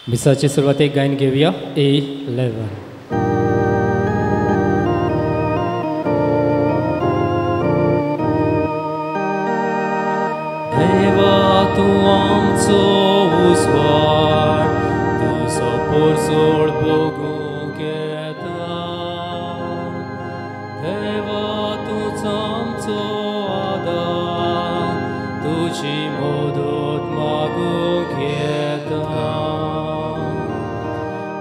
मिसाची सुरवात एक गायन घेऊया A11. देवा तू आमचो उस्वार तुजो पोरसोड बगूंक येता देवा तूच आमचो आदार तुजी मदत मागूंक येता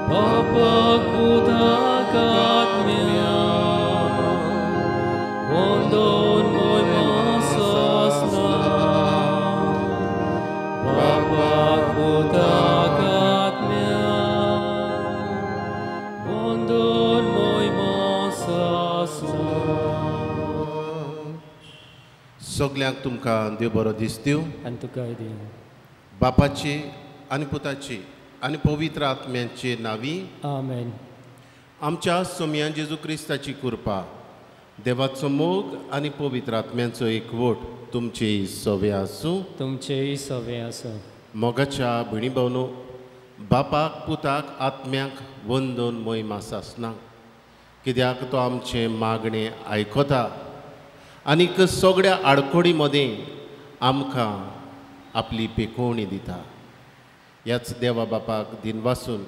पापाक बुधाक आत्म्या वंदन मोयमा सासना पापाक बुधाक आत्म्या वंदन मोयमा सासना. सगल्यांक तुमकां देव बरो दीस दिवं आनी तुका दी बापाची आनी पुताची आनी पवित्र आत्म्याची नावी आमेन. आमच्या सोम्या जेजू क्रिस्ताची कृपा देवाचो मोग आनी पवित्र आत्म्याचो एकवट तुमची सवे आसूं. तुमचेय सवे आसूं. मोगाच्या भयणी भावनो बापाक पुताक आत्म्याक वंदन मोहीम आसना कित्याक तो आमचे मागणे आयकता आनीक सगळ्या आडकोडी मदें आमकां आपली पेखोवणी दिता. ह्याच देवा बापाक दिनवासून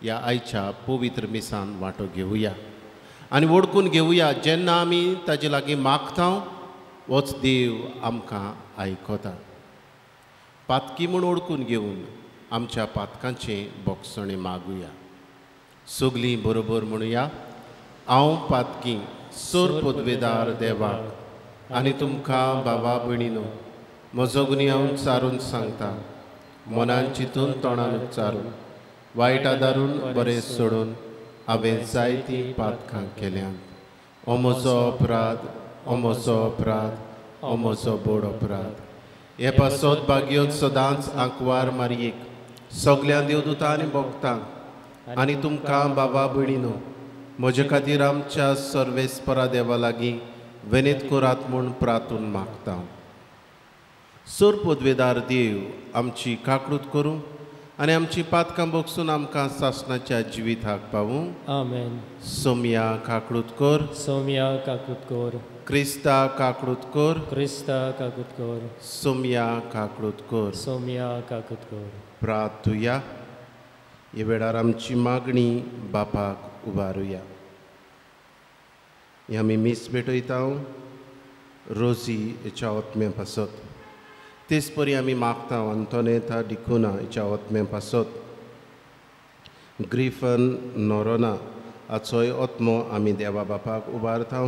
ह्या आयच्या पवित्र मिसान वांटो घेवया आनी ओळखून घेवया जेन्ना आमी ताजे लागीं मागता होच देव आमकां आयकता. पातकी म्हूण ओळखून घेवन आमच्या पातकांचें बोगसणें मागुया. सगलीं बरोबर म्हणुया हांव पातकी सोर पदवेदार देवाक आनी तुमकां बाबा भयणीनो म्हजो गुन्यांव हांव चारून सांगता मनान चिंतून तोंडान उच्चारून वायट आदारून बरें सोडून हांवें जायतीं पातकां केल्यात. हो म्हजो अपराध हो म्हजो अपराध हो म्हजो बोड अपराध. हे पासत भाग्योत सदांच आंकवार मारयेक सगल्या देवदूतां आनी भक्तांक आनी तुमकां बाबा भयणीनो म्हजे खातीर आमच्या सर्वेस्परा देवा लागीं विनीत करात म्हूण प्रार्थून मागता. सोर पदवेदार देव आमची काकूट करूं आनी आमची पातकां बोगसून आमकां सासणाच्या जिविताक पावूं. आमेन. सोम्या काकूट कर. सोम्या काकूट कर. क्रिस्ता काकूट कर. क्रिस्ता काकूट कर. सोम्या काकूट कर. सोम्या काकूट कर. प्रार्थुया. हे वेळार आमची मागणी बापाक उबारुया. आमी मीस भेटयता रोजी हेच्या आत्म्या पासत तेच परी आमी मागता अंतोनेता डिकुना हेच्या आत्म्या पासत ग्रिफन नोरोना हाचोय आत्मो आमी देवा बापाक उबारता.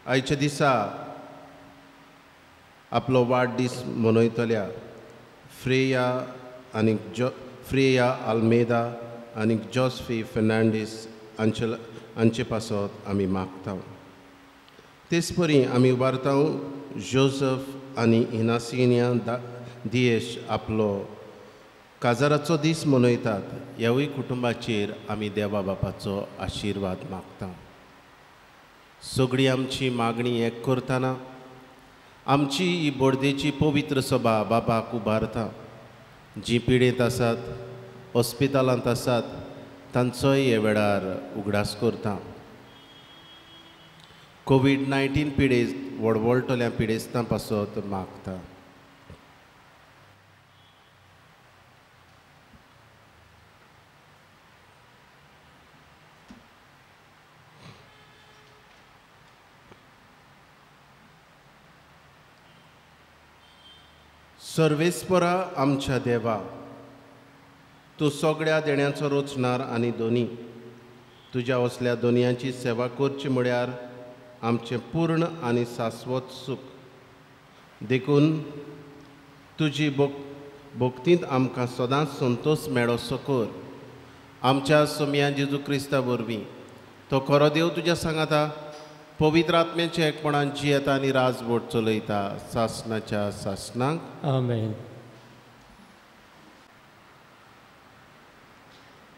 आयच्या दिसा आपलो वाडदीस मनयतल्या फ्रेया आल्मेदा आनी जोसफी फेर्नांडीस हांचे पासत आमी मागता. तेच परी आमी उबारता जोसेफ आनी इनासिनिया दियेश आपलो काजाराचो दीस मनयतात. ह्यावूय कुटुंबाचेर आमी देवा बापाचो आशिर्वाद मागता. सगळी आमची मागणी एक करतना आमची ही बोडदेची पवित्र सभा बापाक उबारता. जीं पिडेत आसात हॉस्पिटलांत आसात तांचोय हे वेळार उगडास करता. कोविड-19 पिडेस्त व्हडवळटल्या पिडेस्तां पासत मागता. सर्वेस्परा आमच्या देवा तूं सगळ्या देण्याचो रचणार आनी दोनी तुज्या असल्या दोनयांची सेवा करची म्हळ्यार आमचें पूर्ण आनी शाश्वत सूख देखून तुजी भक्तींत आमकां सदांच संतोश मेळोसो कर. आमच्या सोम्या जेजू क्रिस्ता वरवीं तो खरो देव तुज्या सांगाता पवित्र आत्म्याच्या एकपणान जियेता आनी राजवट चलयता सासणाच्या सासणाक. आमेन.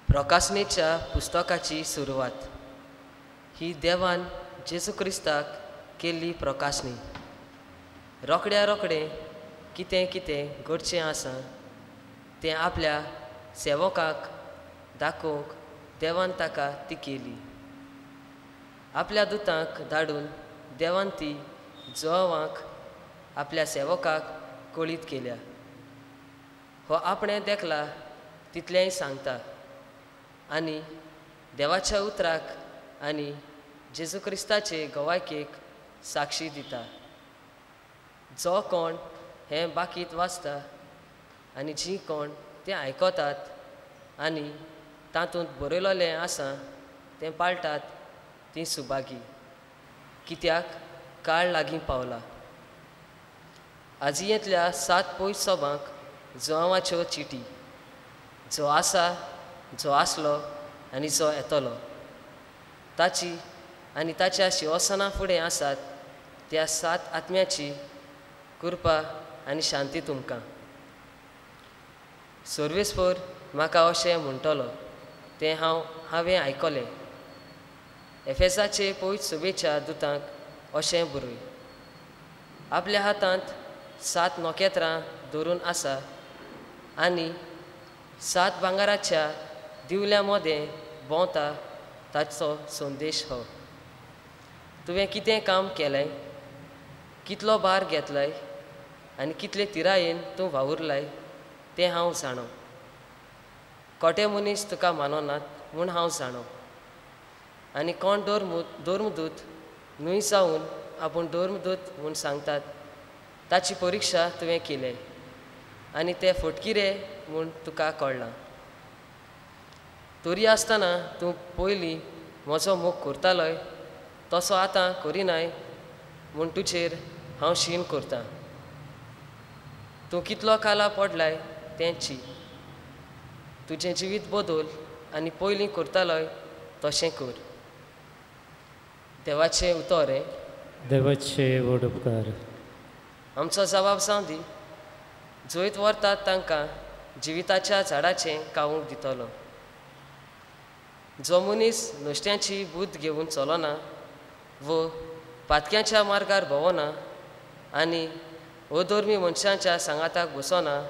प्रकाशनेच्या पुस्तकाची सुरवात ही देवान जेजू क्रिस्ताक केल्ली प्रकाशनी. रोखड्या रोखडें कितें कितें घडचें आसा तें आपल्या सेवकाक दाखोवंक देवान ताका ती केली. आपल्या दुतांक धाडून देवान ती जोवांक आपल्या सेवकाक कळीत केल्या. हो आपणें देखला तितलेंय सांगता आनी देवाच्या उतराक आनी जेजू क्रिस्ताचे गवायकेक साक्षी दिता. जो कोण हें बाकीत वाचता आनी जीं कोण तें आयकतात आनी तातूंत बरयलोलें आसा तें पाळटात तीं सुभागी, कित्याक काळ लागीं पावला. आजियेंतल्या 7 पयस सोबांक जोवांच्यो चिटी, जो आसा, जो आसलो आनी जो येतलो, ताची आनी ताच्या शिवसना फुडें आसात त्या 7 आत्म्याची कृपा आनी शांती तुमकां. सर्वेस्पर म्हाका अशें म्हणटलो तें हांवें आयकलें. एफेसाचे पयस सभेच्या दुतांक अशें बरय. आपल्या हातांत 7 नोखेत्रां धरून आसा आनी 7 भांगाराच्या दिवल्या मदें भोंवता ताचो संदेश हो. तुवें कितें काम केलें, कितलो भार घेतलाय आनी कितले तिरायेन तूं वावुरलाय तें हांव जाणो. कोटे मनीस तुका माननात म्हूण हांव जाणो आनी कोण धर्मदूत न्हय जावन आपूण धर्मदूत म्हूण सांगतात ताची परिक्षा तुवें केली आनी ते फटकिरे म्हूण तुका कळ्ळां. तरी आसतना तूं पयलीं म्हजो मोग करतालोय तसो आतां करिनाय म्हूण तुजेर हांव शीन करतां. तूं कितलो काला पडलाय तें ची. तुजें जिवीत बदल आनी पयलीं करतालोय तशें कर. देवाचें उतर हें. देवाचे व्हड उपकार. आमचो जबाब जावं दी. जंयत व्हरतात तांकां जिविताच्या झाडाचें खावूंक दितलो. जो मनीस नुस्त्याची बूद घेवन चलना व पातक्यांच्या मार्गार भोंवना आनी अधर्मी मनशांच्या सांगाताक बसना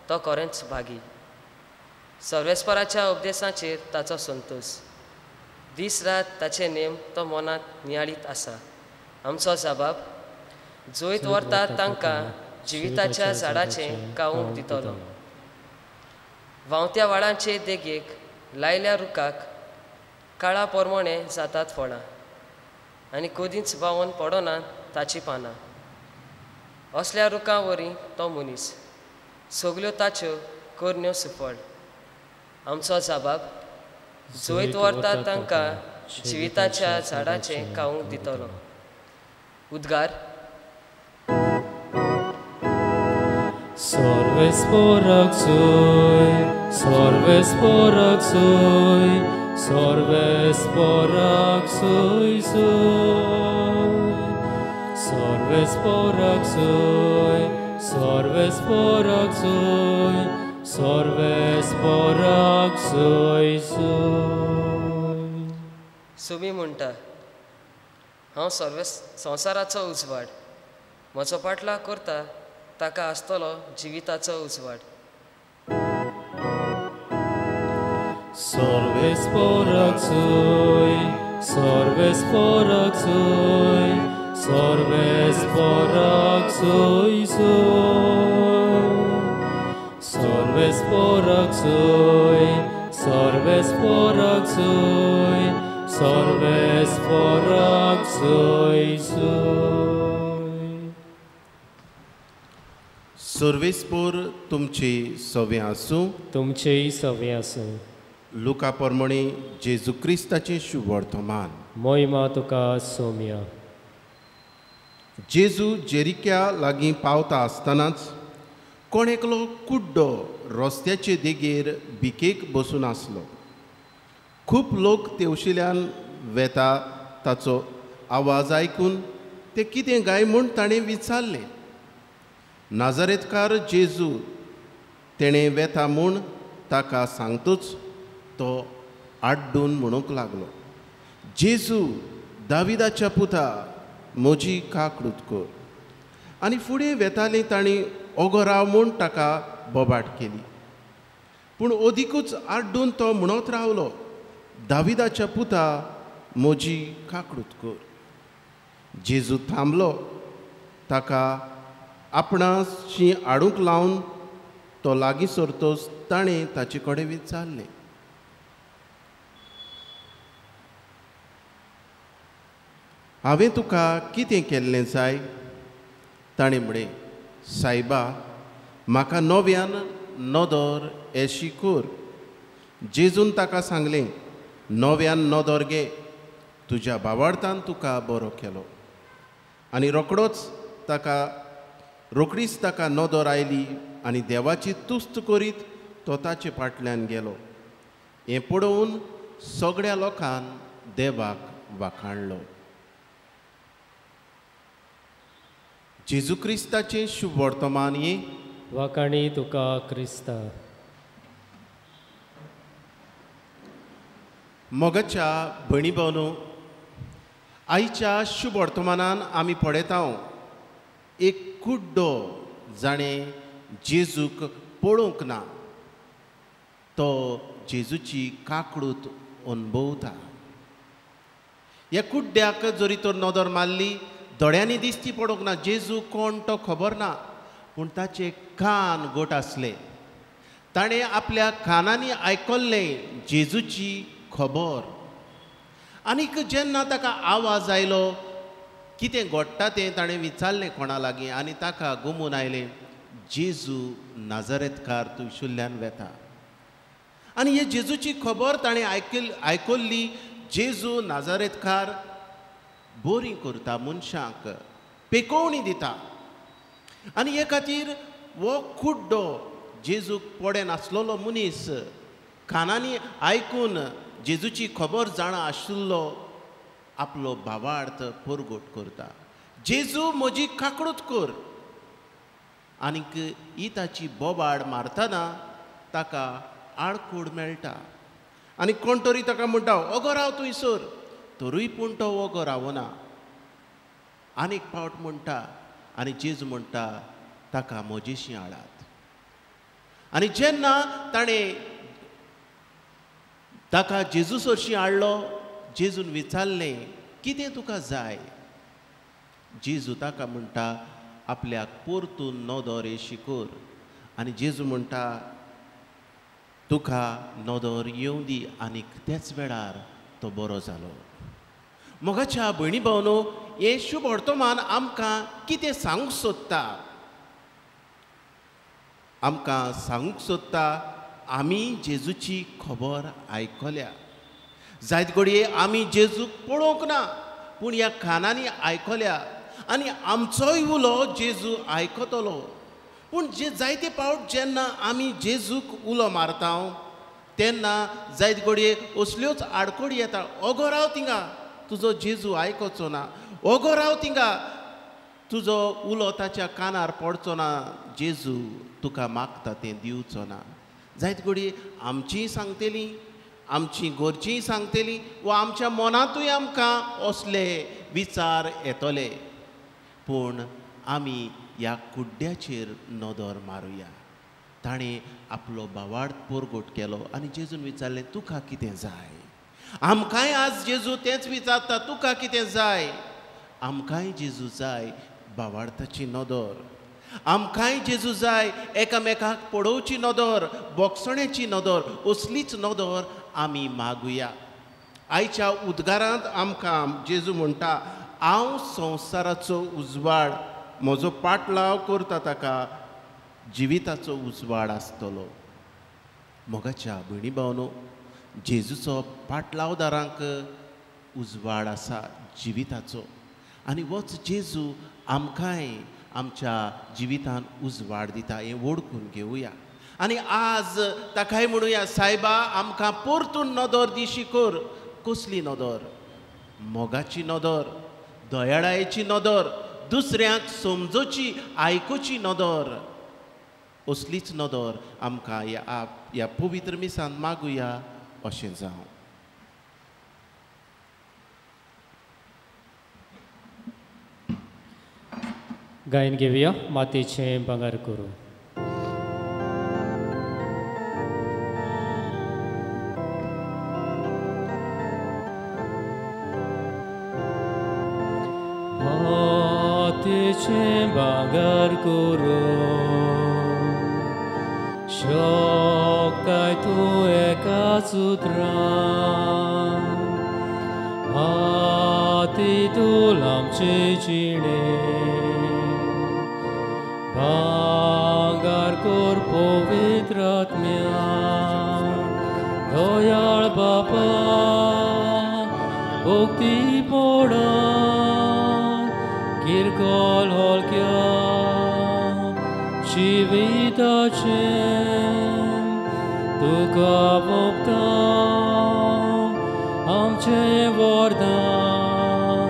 तो खरेंच भागी. सर्वेस्पराच्या उपदेशाचेर ताचो संतोश. दीस रात ताचे नेम तो मनांत नियाळीत आसा. आमचो जबाब. जंयत व्हरतात तांकां जिविताच्या झाडाचें खावूंक दितलो. व्हांवत्या वाळांचे देगेक लायल्या रुखाक काळा पोरमोणे जातात फळां आनी कदींच भावून पडनात ताची पानां. असल्या रुखां वरी तो मनीस, सगल्यो ताच्यो करण्यो सुफळ. आमचो जबाब. जंयत व्हरतात तांकां जिविताच्या झाडाचें खावूंक दितलो. उद्गार. Sorvesporak soy, sorvesporak soy, sorvesporak soy soy. Sorvesporak soy, sorvesporak soy, sorvesporak soy soy. Sumi म्हणटा, हांव संवसाराचो उजवाड. म्हजो पाटला करता ताका आसतलो जिविताचो उजवाड. Sorvesporak soy, sorvesporak soy, sorvesporak soy soy. Sorvesporak soy, sorvesporak soy, sorvesporak soy soy. सर्वेस्पोर तुमची सवे आसूं. तुमचेय सवे आसूं. लुका पोरमोणी जेजू क्रिस्ताचें शुभ वर्तमान. मोहिमा तुका सोम्या. जेजू जेरिक्या लागीं पावता आसतनाच कोण एकलो कुड्डो रस्त्याचे देगेर भिकेक बसून आसलो. खूब लोक तेवशिल्यान वेता ताचो आवाज आयकून ते कितें गाय म्हूण ताणें विचारलें. नाजरेतकार जेजू तेणें वेता म्हूण ताका सांगतूच तो आड्डून म्हणूंक लागलो, जेजू दाविदाच्या पुता म्हजी काकूट कर. आनी फुडें वेतालीं ताणीं ओगो राव म्हूण ताका बोबाट केली. पूण ओदीकूच आड्डून तो म्हणत रावलो, दाविदाच्या पुता म्हजी काकडूत कर. जेजू थांबलो, ताका आपणाशी आडूंक लावन तो लागीं सरतोच ताणें ताचे कडेन विचारलें, हांवें तुका कितें केल्लें जाय? ताणें म्हणलें, सायबा, म्हाका नव्यान नदर एशी कर. जेजून ताका सांगलें, नव्यान नदर घे, तुज्या बावार्थान तुका बरो केलो. आनी रोकडीच ताका नदर आयली आनी देवाची तुस्त करीत तो ताचे फाटल्यान गेलो. हें पळोवन सगळ्या लोकांन देवाक वाखाणलो. जेजू क्रिस्ताचें शुभ वर्तमान हे वाकाणी तुका क्रिस्ता. मोगाच्या भयणी भावनो, आयच्या शुभ वर्तमानान आमी पळयता एक कुड्डो जाणें जेजूक पळोवंक ना, तो जेजूची काकडूत अणभवता. ह्या कुड्ड्याक जरी तर नदर मारली, दोळ्यांनी दिसती पडोंक ना, जेजू कोण तो खबर ना, पूण ताचे कान गोट आसले. ताणें आपल्या कानांनी आयकल्लें जेजूची खबर. आनीक जेन्ना ताका आवाज आयलो, कितें घडटा तें ताणें विचारलें कोणा लागीं, आनी ताका गुमून आयलें, जेजू नाजरेतकार तुयशुल्ल्यान वेता. आनी हे जेजूची खबर ताणें आयकल्ली. जेजू नाजरेतकार बोरी करता, मनशांक पेकोवणी दिता. आनी हे खातीर हो कुड्डो जेजूक पडे नासलोलो मनीस कानांनी आयकून जेजूची खबर जाणा आशिल्लो आपलो भावार्थ परगट करता. जेजू म्हजी काकडूत कर. आनीक ही ताची बोबाड मारतना ताका आडकूड मेळटा. आनी कोण तरी ताका म्हणटा, ओगो राव थंयसर. तरूय पूण तो ओगो रावना. आनीक फावट म्हणटा, आनी जेजू म्हणटा, ताका म्हजेशी हाडात. आनी जेन्ना ताणें ताका जेजू सरशी हाडलो, जेजून विचारलें, कितें तुका जाय? जेजू ताका म्हणटा, आपल्याक परतून नदर एशी कर. आनी जेजू म्हणटा, तुका नदर येवं दी. आनीक त्याच वेळार तो बरो जालो. मोगाच्या भयणी भावनो, हे शुभ वर्तमान आमकां कितें सांगूंक सोदता? आमकां सांगूंक सोदता, आमी जेजूची खबर आयकल्या. जायत घडये आमी जेजूक पळोवंक ना, पूण ह्या कानांनी आयकल्या. आनी आमचोय उलो जेजू आयकतलो. पूण जायते फावट जेन्ना आमी जेजूक उलो मारता, तेन्ना जायत घडये असल्योच आडकोडी येता. ओगो राव थिंगा, तुजो जेजू आयकोचो ना. ओगो राव थिंगा, तुजो उलो ताच्या कानार पडचो ना. जेजू तुका मागता तें दिवचो ना. जायत घडये आमचीं सांगतलीं, आमचीं घरचीं सांगतलीं, वा आमच्या मनांतूय आमकां असले विचार येतले. पूण आमी ह्या कुड्ड्याचेर नदर मारुया. ताणें आपलो भावार्थ परगट केलो आनी जेजून विचारलें, तुका कितें जाय? आमकांय आज जेजू तेंच विचारता, तुका कितें जाय? आमकांय जेजू जाय भावार्थाची नदर. आमकांय जेजू जाय एकामेकाक पळोवची नदर, बोगसण्याची नदर. असलीच नदर आमी मागुया. आयच्या उद्गारांत आमकां जेजू म्हणटा, हांव संवसाराचो उजवाड. म्हजो पाटलाव करता ताका जिविताचो उजवाड आसतलो. मोगाच्या भयणी भावनो, जेजूचो पाटलावदारांक उजवाड आसा जिविताचो. आनी होच जेजू आमकांय आमच्या जिवितान उजवाड दिता. हें वळखून घेवया. आनी आज ताकाय म्हणुया, सायबा, आमकां परतून नदर दिशी कर. कसली नदर? मोगाची नदर, दयाळायेची नदर, दुसऱ्यांक समजोची, आयकुची नदर. असलीच नदर आमकां ह्या पवित्र मिसान मागुया अशें जावं. गायन घेवया मातयेचें भांगर करूं. Sovece bagar kuro Shoktai tu eka sutra Ati tu lamche chine Bagar kur povitratmya Doyal Bapa Bhakti poda Kirkol holkya Shivita chem Tuka bhakta Amche vardhan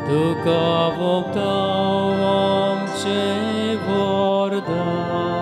Tuka bhakta Amche vardhan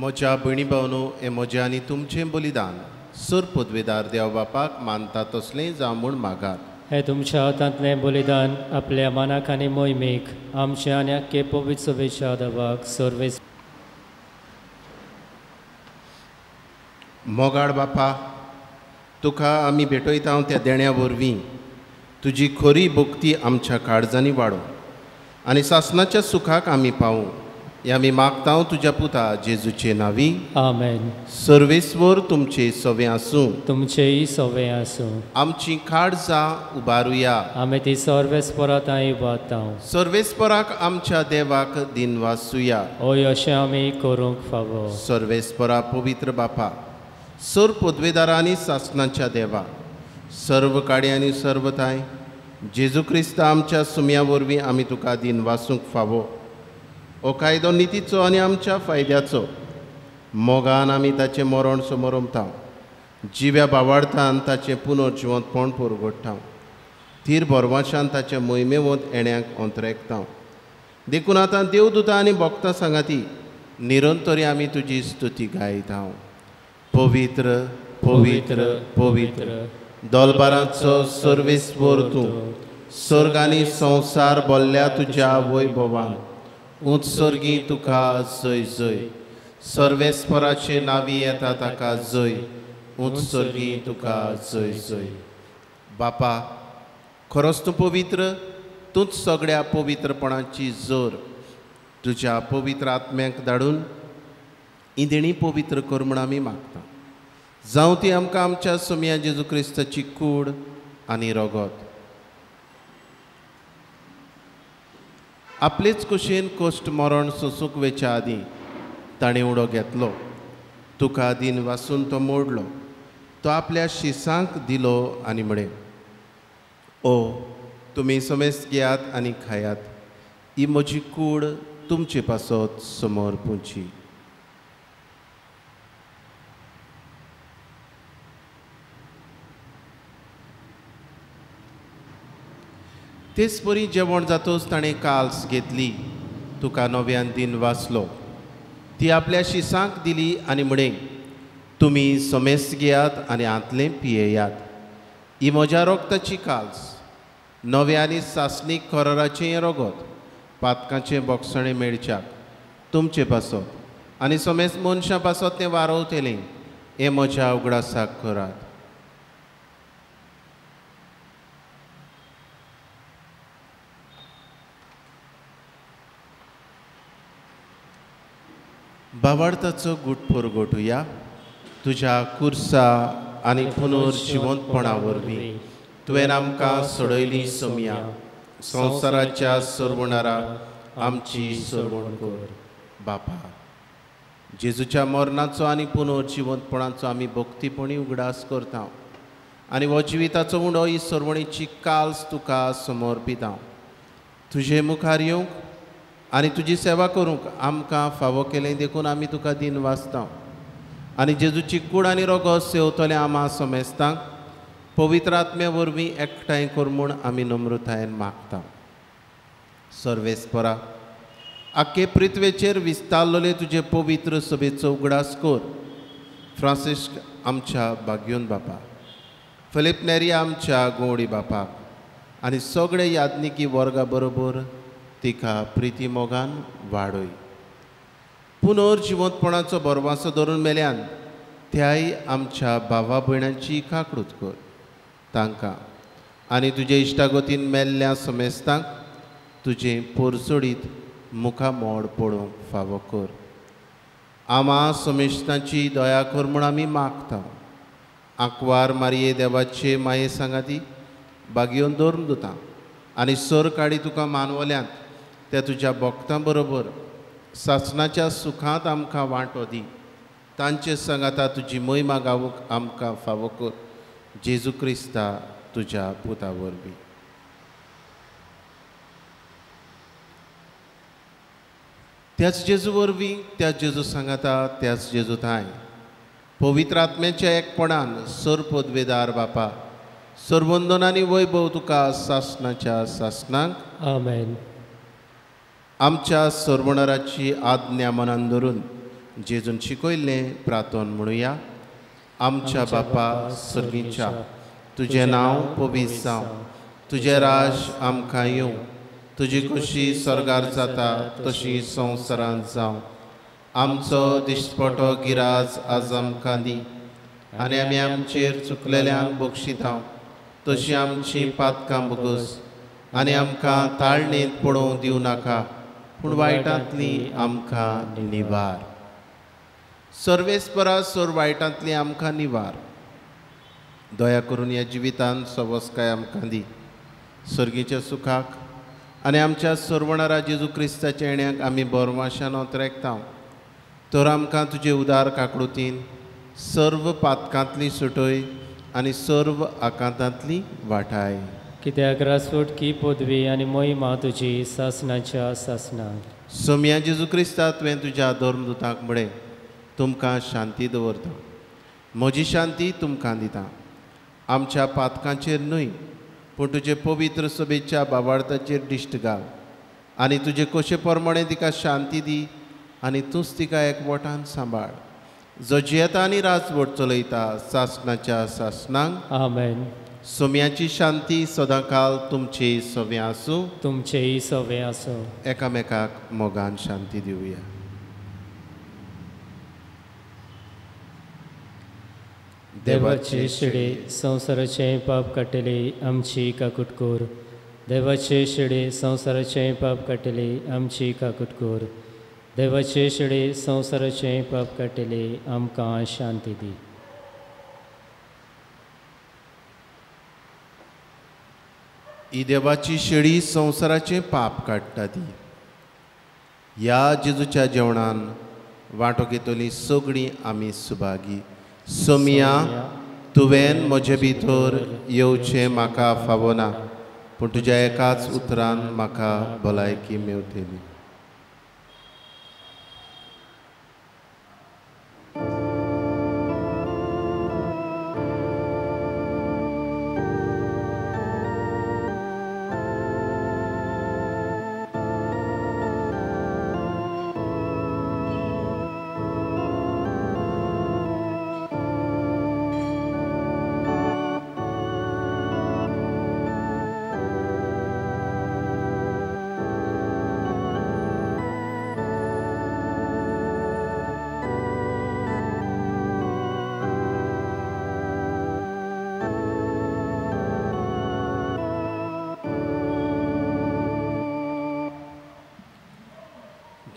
म्हज्या भयणी भावनो हें म्हजें आनी तुमचें बलिदान सर पदवेदार देव बापाक मानता तसलें जावं म्हूण मागात हे तुमच्या हातांतलें बलिदान आपल्या मनाक आनी मोहिमेक आमचे आनी आख्खे पवित्र सभेच्या देवाक सर्वेस मोगाड बापा तुका आमी भेटयता त्या देण्या वरवीं तुजी खरी भक्ती आमच्या काळजांनी वाडो आनी सासणाच्या सुखाक आमी पावूं हें आमी मागता तुज्या पुता जेजूचे नांवी आमेन सर्वेस्वर तुमचे सवे आसूं तुमचेय सवे आसूं आमची काळजां उबारुया आमी ती सर्वेस्परांत उबारता सर्वेस्पराक आमच्या देवाक दिनवासुया होय अशें आमी करूंक फावो सर्वेस्परा पवित्र बापा सर पदवेदारांनी सासणाच्या देवा सर्व काडी आनी सर्वताय जेजू क्रिस्त आमच्या सुम्या वरवीं आमी तुका दिनवासूंक फावो हो कायदो नितीचो आनी आमच्या फायद्याचो मोगान आमी ताचें मरण समोरमता जिव्या बावार्थान ताचें पुनर्जिवंतपण परगट्टा थीर बरवाशान ताचे मोहिमेवंत येण्याक अंतरेकता देखून आतां देवदूतां आनी भक्तां सांगाती निरंतरी आमी तुजी स्तुती गायता पवित्र पवित्र पवित्र दोलबाराचो सर्वेस्वर तूं सर्ग आनी संवसार बोल्ल्या तुज्या वैभवान उत्सर्गी तुका जय जय सर्वेस्पराचे नावी येता ताका जय उत्सर्गी तुका जय जय बापा खरोच तूं पवित्र तूंच सगळ्या पवित्रपणाची जोर तुज्या पवित्र आत्म्याक धाडून ही देणी पवित्र कर म्हूण आमी मागता जावं ती आमकां आमच्या सुम्या जेजू क्रिस्ताची कूड आनी रगत आपलेच कुशीन कश्ट मरण सोंसूंक वेच्या आदीं ताणें उडो घेतलो तुका दिन वासून तो मोडलो तो आपल्या शिसांक दिलो आनी म्हणे ओ तुमी समेस्त घेयात आनी खायात ही म्हजी कूड तुमचे पासत समोर पुंची तेच परी जेवण जातोच ताणें काल्स घेतली तुका नव्यान दिन वाचलो ती आपल्या शिसांक दिली आनी म्हणे तुमी समेस्त घेयात आनी आंतलें पियेयात ही म्हज्या रोगताची काल्स नव्या आनी सासणीक कराराचें रगत पातकांचें बोगसणें मेळच्याक तुमचे पासत आनी समेस्त मनशां पासत तें वारवतलें हें म्हज्या उगडासाक करात बावार्थाचो गूट परगटुया तुज्या कुर्सा आनी पुनर्जिवंतपणा वरवीं तुवें आमकां सोडयली सोम्या संवसाराच्या सरवणारा आमची सरवण कर बापा जेजूच्या मरणाचो आनी पुनर्जिवंतपणाचो आमी भक्तीपणी उगडास करता आनी हो जिविताचो उंडो ही सरवणीची काल्स तुका समर्पिता तुजे मुखार येवंक आनी तुजी सेवा करूंक आमकां फावो केलें देखून आमी तुका दिन वाचता आनी जेजूची कूड आनी रगत सेवतले आमा समेस्तांक पवित्र आत्म्या वरवीं एकठांय कर म्हूण आमी नम्रतायेन मागता सर्वेस्परा आख्खे पृथ्वेचेर विस्तारलेले तुजे पवित्र सभेचो उगडास कर फ्रांसिस्क आमच्या भाग्योन बापा फिलिप नेरी आमच्या गोडी बापाक आनी सगळे यादनिकी वर्गा बरोबर तिका प्रिती मोगान वाडय. पुनर्जिवंतपणाचो बरवासो धरून मेल्यान त्याय आमच्या भावा भयणांची काकूट कर तांकां आनी तुजे इश्टागतीन मेल्ल्या समेस्तांक तुजें पोरसोडीत मुखा मोड पडोवंक फावो कर. आमा समेस्तांची दया कर म्हूण आमी मागता. आंकवार मारये देवाचे माये सांगाती बागयोन दवरून दिता आनी सर काडी तुका मानवल्यांत त्या तुज्या भक्तां बरोबर सासणाच्या सुखांत आमकां वांटो दी. तांचे सांगाता तुजी महिमा गावूंक आमकां फावो कर. जेजू क्रिस्ता तुज्या पुता वरवीं. त्याच जेजू वरवीं त्याच जेजू सांगाता त्याच जेजू थाय पवित्र आत्म्याच्या एकपणान सर पदवेदार बापा सर्वंदन आनी वैभव तुका सासणाच्या सासणांक आमेन. आमच्या सर्वणराची आज्ञा मनान धरून जेजून शिकयल्लें प्रार्थन म्हणुया. आमच्या बापा सर्गीच्या तुजें नांव पवित्र जावं. तुजें राज आमकां येवं. तुजी कशी स्वर्गार जाता तशी संवसारांत जावं. आमचो दिश्टपटो गिराज आज आमकां दी आनी आमी आमचेर चुकलेल्यांक बक्षिता तशी आमची पातकां बगस आनी आमकां ताळणेंत पडोवंक दिवं नाका पूण वायटांतली आमकां निवार. सर्वेस्परा सर वायटांतली आमकां निवार. दया करून ह्या जिवितांत सवस्काय आमकां दी. सर्गीच्या सुखाक आनी आमच्या सर्वणारा जेजू क्रिस्ताच्या येण्याक आमी बोरमाशान ओंतरेकता. तर आमकां तुजे उदार काकूतीन सर्व पातकांतली सुटय आनी सर्व आकांतांतली वाटाय. कित्याक रासवट की पदवी आनी मोहिमा तुजी सासणाच्या सासणाक. सोम्या जेजू क्रिस्ता तुवें तुज्या धर्मदुतांक म्हळे तुमकां शांती दवरता. म्हजी शांती तुमकां दिता. आमच्या पातकांचेर न्हय पूण तुजे पवित्र सभेच्या बाबार्थाचेर दिश्ट घाल आनी तुजे कशे प्रमाणे तिका शांती दी आनी तूंच तिका एकवटान सांबाळ. जो जियेता आनी राजवट चलयता सासणाच्या सासणांक आमेन. सोम्याची शांती सदांकाल तुमचे सवे आसूं. तुमचेय सवे आसूं. एकामेकाक मोगान शांती दिवया. देवाचे शिडे संवसाराचे पाप काडटले आमची काकूट कोर. देवाचे शिडे संवसाराचे पाप काडटले आमची काकूट कोर. देवाचे शिडे संवसाराचे पाप काडटले आमकां शांती दी. ही देवाची शेळी संवसाराचे पाप काडटा ती. ह्या जेजूच्या जेवणान वांटो घेतली सगळीं आमी सुभागी. सोमिया तुवें म्हजे भितर येवचें म्हाका फावो ना पूण तुज्या एकाच उतरान म्हाका भलायकी मेवतली.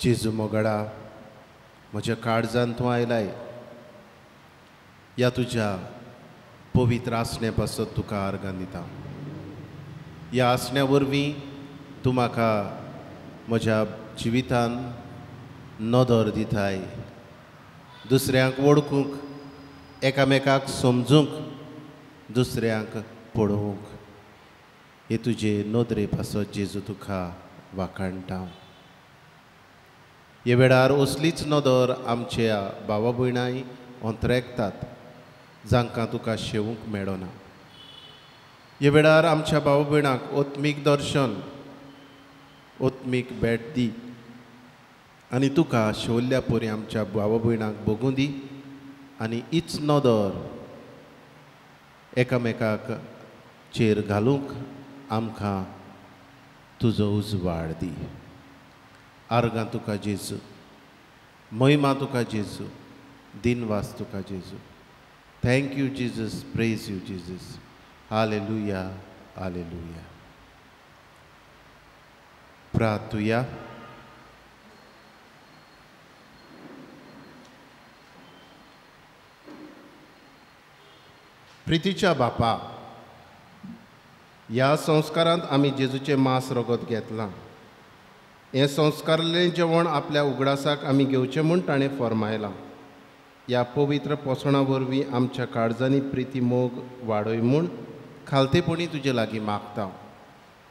जेजू मोगडा म्हज्या काळजांत तूं आयलाय. ह्या तुज्या पवित्र आसण्या पासत तुका आर्गां दिता. ह्या आसण्या वरवीं तूं म्हाका म्हज्या जिवितान नदर दिताय. दुसऱ्यांक वळखूंक, एकामेकाक समजूंक, दुसऱ्यांक पळोवंक हे तुजे नदरे पासत जेजू तुका वाखाणटा. हे वेळार असलीच नदर आमच्या भावा भयणांय अंतरेकतात जांकां तुका शेवूंक मेळना. हे वेळार आमच्या भावा भयणांक ओत्मीक दर्शन, ओत्मीक भेट दी आनी तुका शेवल्ल्या परी आमच्या भावा भयणांक बगूं दी आनी हीच नदर एकामेकाक चेर घालूंक आमकां तुजो उजवाड दी. आर्गां तुका जेजू, महिमा तुका जेजू, दिनवास तुका जेजू. Thank you Jesus, praise you Jesus. Hallelujah, hallelujah. प्रार्थुया. प्रितीच्या बापा, ह्या संस्कारांत आमी जेजूचें मांस रगत घेतलां. हें संस्कारलें जेवण आपल्या उगडासाक आमी घेवचें म्हूण ताणें फरमायलां. ह्या पवित्र पोसणा वरवीं आमच्या काळजांनी प्रिती मोग वाडय म्हूण खालतेपणी तुजे लागीं मागता.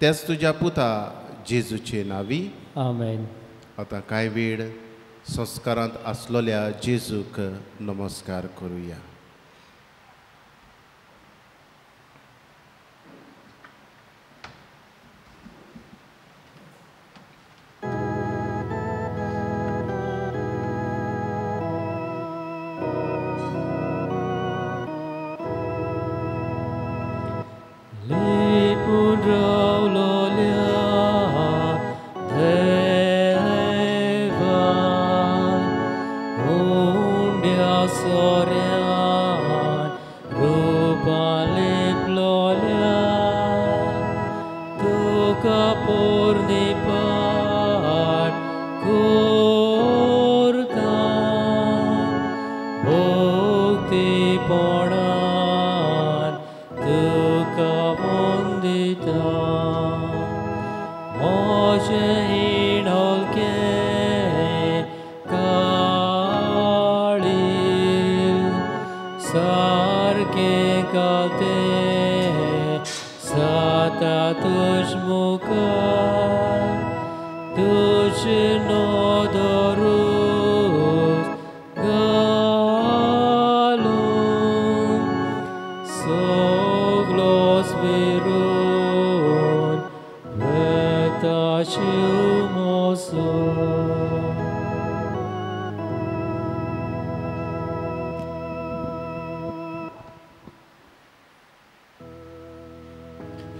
तेच तुज्या पुता जेजूचे नांवी. आमेन. आतां कांय वेळ संस्कारांत आसलोल्या जेजूक नमस्कार करुया.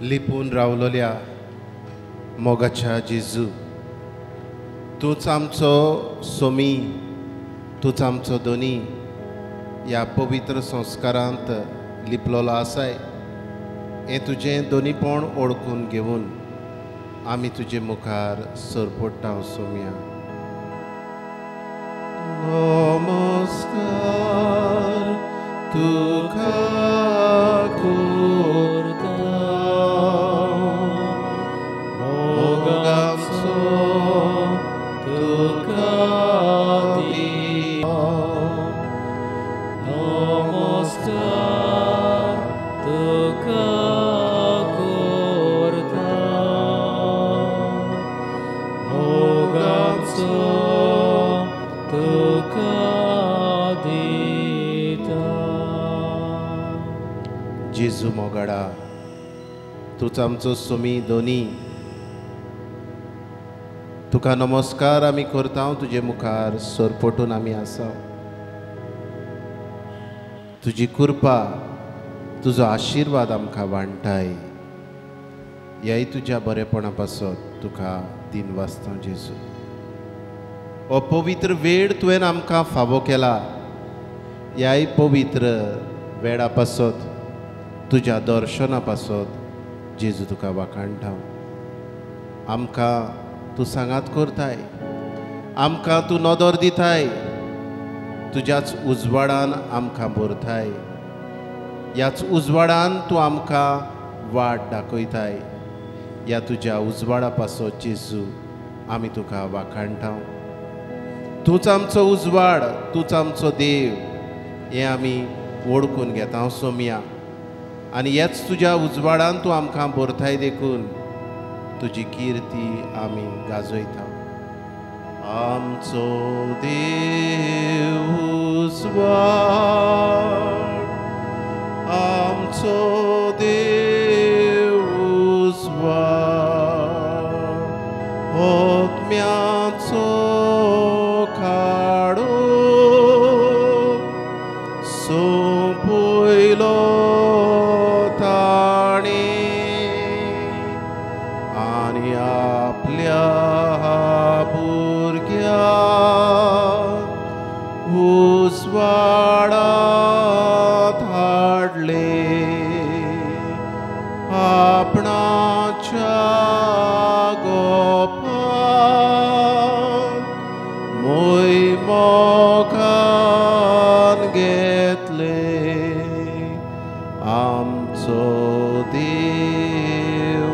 लिपून रावलोल्या मोगाच्या जेजू, तूंच आमचो सोमी, तूंच आमचो दोनी. ह्या पवित्र संस्कारांत लिपलोलो आसाय. हें तुजें दोनीपण ओळखून घेवन आमी तुजे मुखार सरपडटा सोम्या. नमस्कार तुका करता, मोगाचो तुका दिया. नमस्कार तुका करता, मोगाचो तुका दिता. जेजू मोगाडा, तूंच आमचो सोमी दोनी. तुका नमस्कार आमी करता. तुजे मुखार सरपटून आमी आसा. तुजी कृपा, तुजो आशिर्वाद आमकां वांटाय. ह्याय तुज्या बरेपणा पासत तुका दिनवासता जेजू. हो पवित्र वेळ तुवें आमकां फावो केला. ह्याय पवित्र वेळा पासत तुज्या दर्शना पासत जेजू तुका वाखाणटा. आमकां तूं सांगात करताय, आमकां तूं नदर दिताय, तुज्याच उजवाडान आमकां भरताय. ह्याच उजवाडान तूं आमकां वाट दाखयताय. ह्या तुज्या उजवाडा पासत जेजू आमी तुका वाखाणटा. तूंच आमचो उजवाड, तूंच आमचो देव, हें आमी वळखून घेता सोम्या. आनी हेच तुज्या उजवाडान तूं आमकां भरताय देखून तुजी किर्ती आमी गाजयता. आमचो देव उजवाड, आमचो देव उजवाड, ओतम्याचो खाडो सोंपयलो तुय मोगान घेतले आमचो देव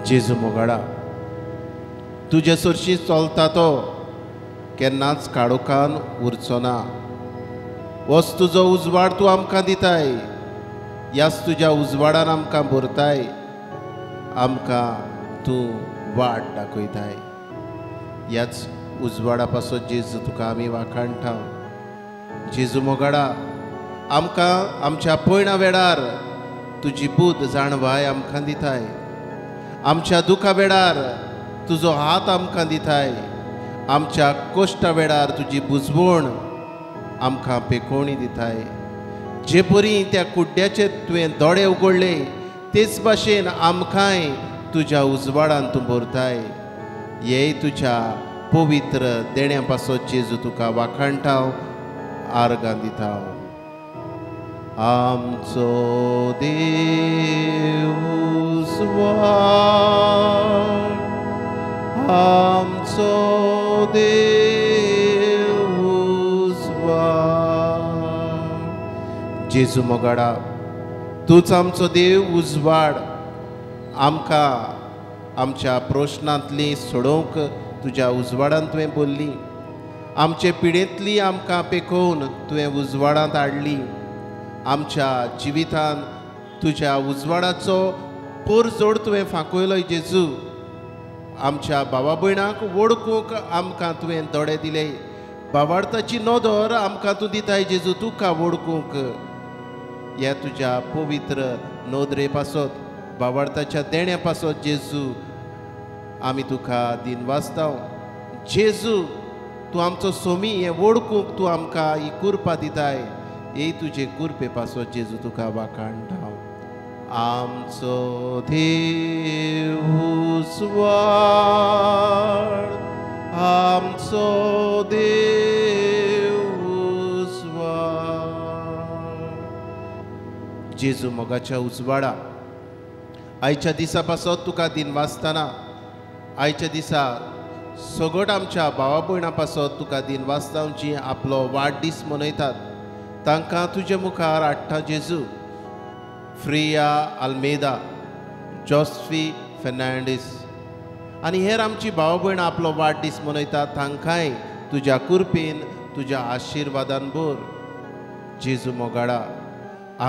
जेजू मोगाडा तुजे सरशी चलता तो केन्नाच काळोखान उरचो ना वस तुजो उजवाड तूं आमकां दिताय ह्याच तुज्या उजवाडान आमकां भरताय आमकां तूं वाट दाखयताय ह्याच उजवाडा पासत जेजू तुका आमी वाखाणटा जेजू मोगाडा आमकां आमच्या पयणा वेळार तुजी बूद जाणवाय आमकां दिताय आमच्या दुखा वेळार तुजो हात आमकां दिताय आमच्या कोश्टा वेळार तुजी बुजवण आमकां पेकोवणी दिताय जे परी त्या कुड्ड्याचे तुवें दोळे उगडले तेच भाशेन आमकांय तुज्या उजवाडान तूं भरताय हे तुज्या पवित्र देण्या पासत जेजू तुका वाखाणटा आर्गां दिता आमचो देव उजवाड आमचो देव उजवाड जेजू मोगाडा तूच आमचो देव उजवाड आमकां आमच्या प्रश्नांतली सोडोवंक तुज्या उजवाडान तुवें बोल्ली आमचे पिडेंतली आमकां पेकोवन तुवें उजवाडांत हाडली आमच्या जिवितान तुज्या उजवाडाचो परजोड तुवें फांकयलो जेजू आमच्या भावा भयणांक वळखूंक आमकां तुवें दोळे दिले भावार्थाची नदर आमकां तूं दिताय जेजू तुका वळखूंक ह्या तुज्या पवित्र नोदरे पासत भावार्थाच्या देण्या पासत जेजू आमी तुका दिनवासता जेजू तूं आमचो सोमी हें वळखूंक तूं आमकां ही कुरपा दिताय हे तुजे कुरपे पासत जेजू तुका वाखाणटा आमचो देव उजवाड आमचो देव उजवाड जेजू मोगाच्या उजवाडा आयच्या दिसा पासत तुका दिनवासतना आयच्या दिसा सगट आमच्या भावा भयणां पासत तुका दिनवासतांची आपलो वाडदीस मनयतात तांकां तुजे मुखार हाडटा जेजू फ्रिया आल्मेदा जोस्फी फेर्नांडीस आनी हेर आमची भावा भयणां आपलो वाडदीस मनयतात तांकांय तुज्या कुरपेन तुज्या आशिर्वादान भर जेजू मोगाडा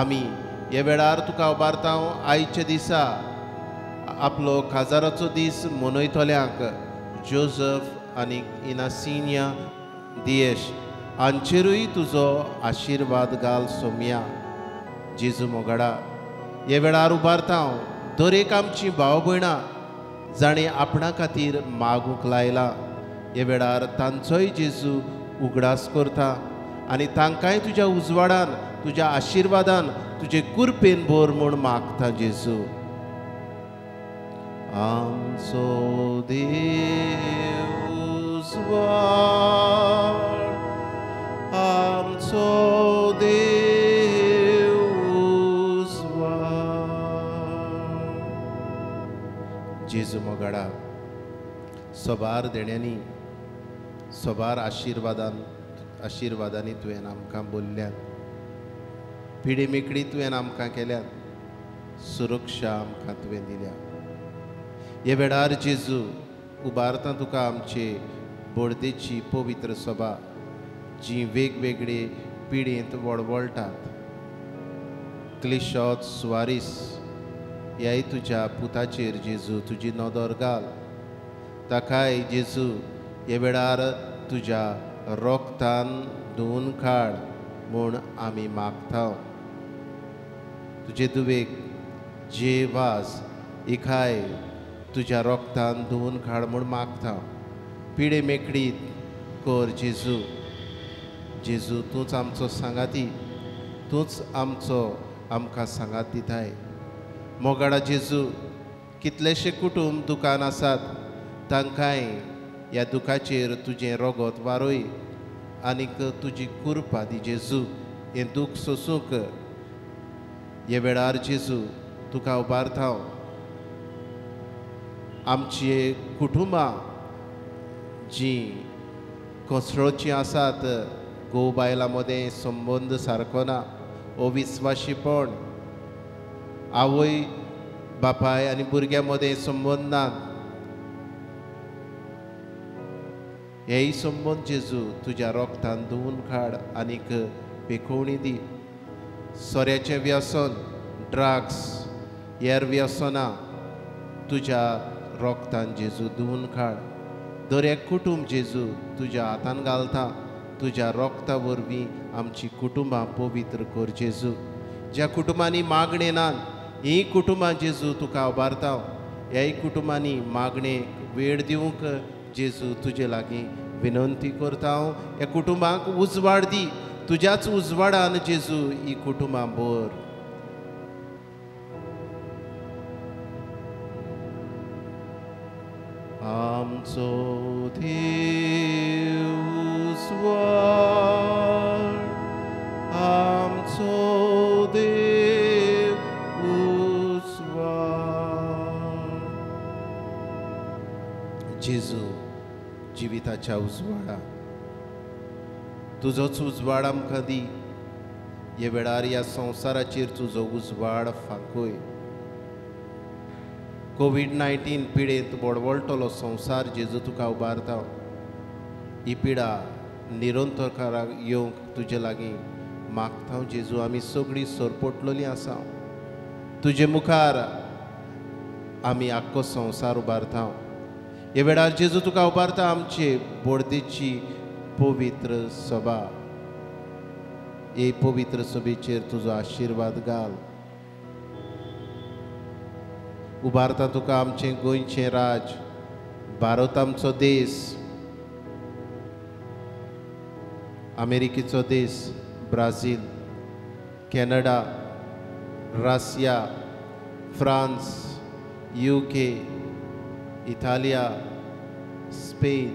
आमी हे वेळार तुका उबारता आयच्या दिसा आपलो काजाराचो दीस मनयतल्यांक जोझफ आनी इनासिनिया दियेश हांचेरूय तुजो आशिर्वाद घाल सोम्या जेजू मोगाडा हे वेळार उबारता दर एक आमची भाव भयणां जाणें आपणा खातीर मागूंक लायला हे वेळार तांचोय जेजू उगडास करता आनी तांकांय तुज्या उजवाडान तुज्या आशिर्वादान तुजे कुरपेन भर म्हूण मागता जेजू आमचो देव उजवाड आमचो देव उजवाड जेजू मोगाडा सोबार देण्यांनी सोबार आशिर्वादांनी तुवें आमकां बोल्ल्यात पिढी मेकळी तुवें आमकां केल्यात सुरक्षा आमकां तुवें दिल्या हे वेळार जेजू उबारता तुका आमचे बोडदेची पवित्र सभा जी वेगवेगळे पिढेंत वळवळटात क्लिशॉत सुवारीस ह्याय तुज्या पुताचेर जेजू तुजी नदर घाल ताकाय जेजू हे वेळार तुज्या रोगतान धुवन काड म्हूण आमी मागता तुजे दुवेक जे वास इखाय तुज्या रोगतान धुवन काड म्हूण मागता पिडे मेकळीत कोर जेजू जेजू तूंच आमचो सांगाती तूंच आमकां सांगात दिताय मोगाडा जेजू कितलेशे कुटुंब दुकान आसात तांकांय ह्या दुखाचेर तुजें रोगत वारोय आनीक तुजी कुरपा दी जेजू हें दूख सोसूंक हे वेळार जेजू तुका उबारता आमची कुटुंबां जी कोसळची आसात, घोव बायलां मदें संबंद सारको ना, अविस्वाशीपण, आवय बापाय आनी भुरग्यां मदें संबंद नात, हेय संबंद जेजू तुज्या रोगतान धुवून काड आनीक पेखोवणी दी. सोऱ्याचें व्यसन, ड्रग्स, हेर व्यसनां तुज्या रोगतान जेजू धुवून काड. दर एक कुटुंब जेजू तुज्या हातान घालता. तुज्या रोगता वरवीं आमची कुटुंबां पवित्र कर जेजू. ज्या कुटुंबांनी मागणे नात, ही कुटुंबां जेजू तुका उबारता. ह्याय कुटुंबांनी मागणेक वेळ दिवंक जेजू तुजे लागीं विनंती करता. ह्या कुटुंबांक उजवाड दी. तुज्याच उजवाडान जेजू ही कुटुंबां भर. आमचो देव उजवाड, आमचो देव उजवाड. जेजू जिविताच्या उजवाडा तुजोच उजवाड आमकां दी. हे वेळार ह्या संवसाराचेर तुजो उजवाड फांकय. कोविड-19 पिडेंत बोडवोळटलो संवसार जेजू तुका उबारता. ही पिडा निरंतरकाराक येवंक तुजे लागीं मागता जेजू. आमी सगळीं सरपटलोलीं आसा. तुजे मुखार आमी आख्खो संवसार उबारता. हे वेळार जेजू तुका उबारता आमचे बोडदेची पवित्र सभा. हे पवित्र सभेचेर तुजो आशिर्वाद घाल. उबारता तुका आमचें गोंयचें राज, भारत आमचो देश, अमेरिकेचो देश, Brazil, Canada, Russia, France, UK, इटालिया, स्पेन,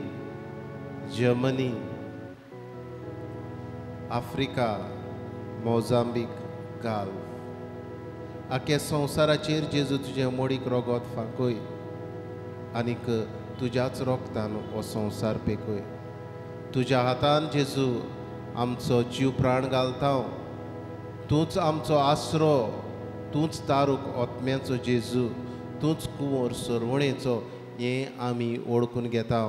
जर्मनी, आफ्रिका, मोजांबीक घाल. आख्या संवसाराचेर जेजू तुजें मोडीक रोगोत फांकय आनीक तुज्याच रोगतान हो संवसार पेकय. तुज्या हातान जेजू आमचो जीव प्राण घालता. तूंच आमचो आसरो, तूंच तारूक ओतम्याचो जेजू, तूंच कुंवर सरवणेचो हें आमी ओळखून घेता.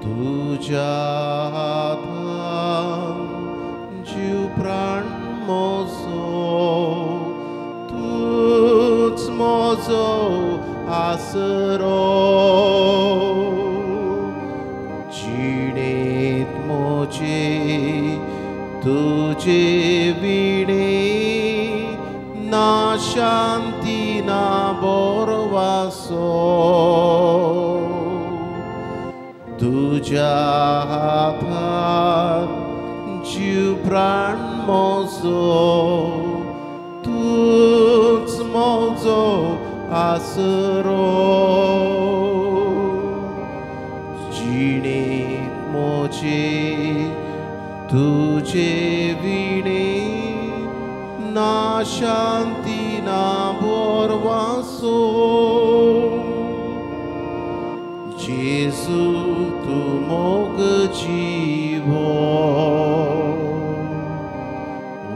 तुज्या हातान जीव प्राण मोजो, तूच मोजो आसरो. जिणेंत मोजे तुजे विणे, ना शांती ना बोरवासो. तुज्या हातान जीव प्राण मोजो, तूच मोजो आसरो. जिणेंत मोजे तुजे विणे, ना शांती ना बोरवासो. जेजू तू मोग जीवो,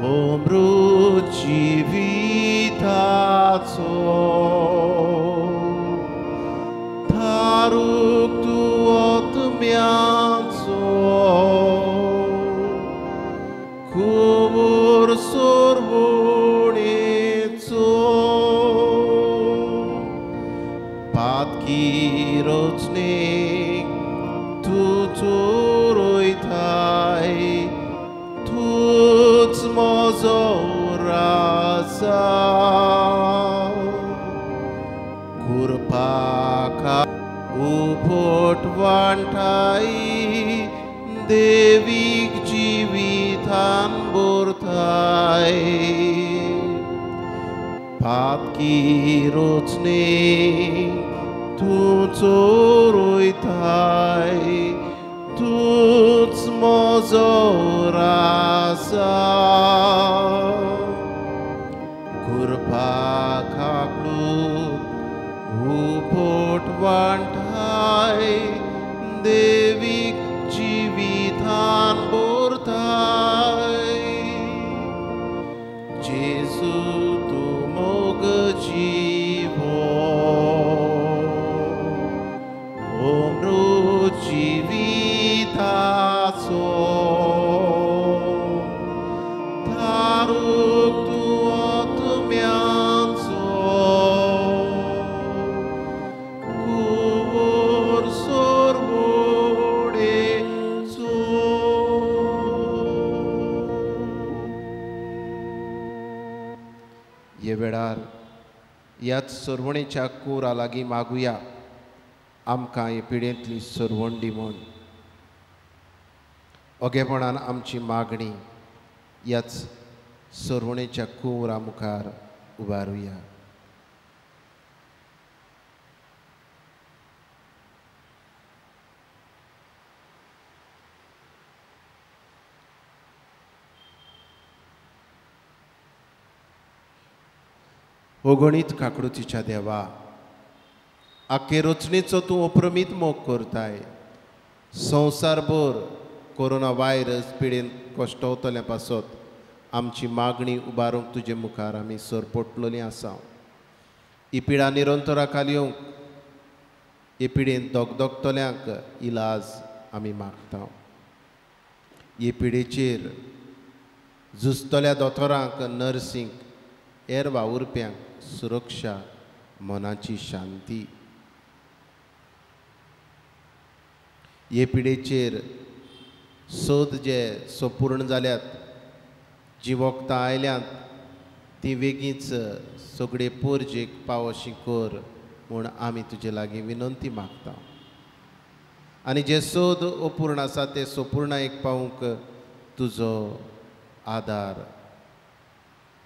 अमृत जिविताचो. तारूक तू ओतम्याचो, कुंवर सरवणेचो. पातकी रचनेक तू चोरयताय, तूच मोजो राजा. कुरपाका उपोट वांटाय, देवीक जिवितान बोरताय. पातकी रचनेक तू चोरयताय, तूच मोजो राजा. कुरपाक मोठवांठाय देवीक जिवितान बोरताय जेजू तू मोग जीवो ओमरू जिविताचो धारूक तू आत्म्यांचो कुवर सोरवोडेचो. ये वेळार ह्याच सोरवणेच्या कोरा लागीं मागुया आमकां हे पिडेंतली सोरवण दी म्हूण. ओगेपणान आमची मागणी ह्याच सोरवणेच्या कोरा मुखार उबारुया. ओगणीत काकडुतीच्या देवा, आख्खे रचणेचो तूं अप्रमीत मोग करताय. संवसारभर कोरोना व्हायरस पिडेन कश्टवतल्या पासत आमची मागणी उबारूंक तुजे मुखार आमी सरपटलोलीं आसा. ही पिडा निरंतराखाल येवंक हे पिडेन दोगदोगतल्यांक इलाज आमी मागता. हे पिडेचेर झुजतल्या दोतोरांक, नर्सींक, हेर वावुरप्यांक सुरक्षा, मनाची शांती. हे पिडेचेर सोद जे सोपूर्ण जाल्यात, जी वखदां आयल्यांत ती बेगीच सगळे पोरजेक पावोशी कर म्हूण आमी तुजे लागीं विनंती मागता. आनी जे सोद अपूर्ण आसा ते सोपूर्णायेक पावूंक तुजो आदार,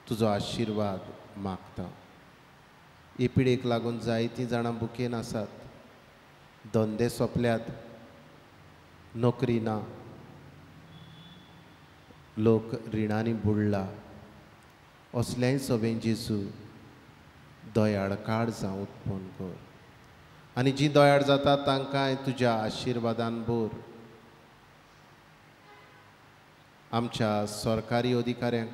तुजो आशिर्वाद मागता. हे पिडेक लागून जायतीं जाणां बुकेन आसात, धंदे सोंपल्यात, नोकरी ना, लोक रिणांनी बुडला. असल्याय सवें जेजू दोयाड काळ जावं उत्पन्न कर. आनी जीं दोयाड जातात तांकांय तुज्या आशिर्वादान भर. आमच्या सरकारी अधिकाऱ्यांक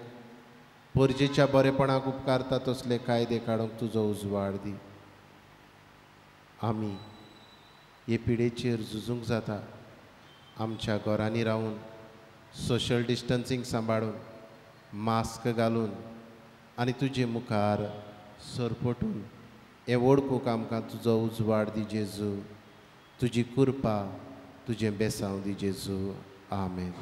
परजेच्या बरेपणाक उपकारता तसले कायदे काडूंक तुजो उजवाड दी. आमी हे पिडेचेर झुजूंक जाता. आमच्या घरांनी रावून सोशल डिस्टन्सींग सांबाळून, मास्क घालून आनी तुजे मुखार सरपटून हें वळखूंक आमकां तुजो उजवाड दी जेजू. तुजी कृपा, तुजें बेसांव दी जेजू. आमेन.